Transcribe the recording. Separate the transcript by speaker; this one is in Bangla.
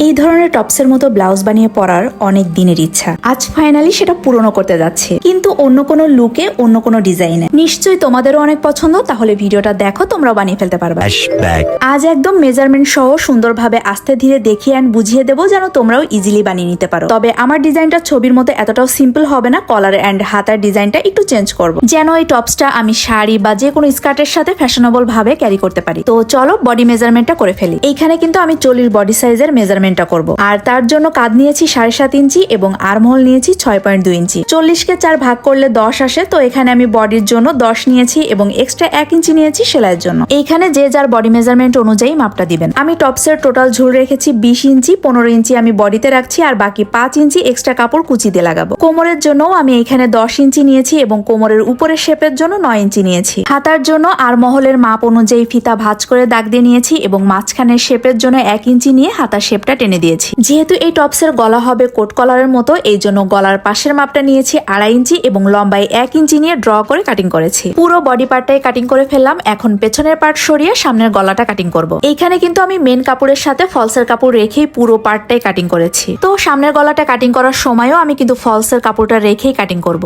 Speaker 1: এই ধরনের টপসের মতো ব্লাউজ বানিয়ে পরার অনেক দিনের ইচ্ছা, আজ ফাইনালি সেটা পূরণ করতে যাচ্ছে, কিন্তু অন্য কোনো লুকে, অন্য কোনো ডিজাইনে। নিশ্চয়ই তোমাদেরও অনেক পছন্দ, তাহলে ভিডিওটা দেখো, তোমরা বানিয়ে ফেলতে পারবে। আজ একদম মেজারমেন্ট সহ সুন্দরভাবে আস্তে ধীরে দেখিয়ে এন্ড বুঝিয়ে দেবো, যেন তোমরাও ইজিলি বানিয়ে নিতে পারো। তবে আমার ডিজাইনটা ছবির মতো এতটাও সিম্পল হবে না, কলার এন্ড হাতার ডিজাইনটা একটু চেঞ্জ করব, যেন এই টপসটা আমি শাড়ি বা যে কোনো স্কার্টের সাথে ফ্যাশনেবল ভাবে ক্যারি করতে পারি। তো চলো বডি মেজারমেন্টটা করে ফেলি। এইখানে কিন্তু আমি 40 বডি সাইজের মেজারমেন্টটা করব, আর তার জন্য কাঁধ নিয়েছি 7.5 ইঞ্চি এবং আর্মহোল নিয়েছি 6.2 ইঞ্চি। 40কে 4 ভাগ করলে 10 আসে, তো এখানে আমি বডির জন্য 10 নিয়েছি এবং এক্সট্রা 1 ইঞ্চি নিয়েছি সেলাইয়ের জন্য। এইখানে যে যার বডি মেজারমেন্ট অনুযায়ী মাপটা দিবেন। আমি টপসের টোটাল ঝুল রেখেছি 20 ইঞ্চি, 15 ইঞ্চি আমি বডিতে রাখছি আর বাকি 5 ইঞ্চি এক্সট্রা কাপড় কুচি দিয়ে লাগাবো। কোমরের জন্য আমি এখানে 10 ইঞ্চি নিয়েছি এবং কোমরের উপরের শেপের জন্য 9 ইঞ্চি নিয়েছি। হাতার জন্য আর্মহোলের মাপ অনুযায়ী ফিতা ভাঁজ করে দাগ দিয়ে নিয়েছি এবং মাঝখানের শেপের জন্য 1 ইঞ্চি নিয়ে হাতার শেপটা টেনে দিয়েছি। যেহেতু এই টপসের গলা হবে কোট কলারের মতো, এই জন্য গলার পাশের মাপটা নিয়েছি 2.5 ইঞ্চি এবং লম্বায় 1 ইঞ্চি নিয়ে ড্র করে কাটিং করেছি। পুরো বডি পার্টটাই কাটিং করে ফেললাম। এখন পেছনের পার্ট সরিয়ে সামনের গলাটা কাটিং করব। এইখানে কিন্তু আমি মেন কাপড়ের সাথে ফলসের কাপড় রেখেই পুরো পার্টটাই কাটিং করেছি। তো সামনের গলাটা কাটিং করার সময়ও আমি কিন্তু ফলসের কাপড়টা রেখেই কাটিং করব।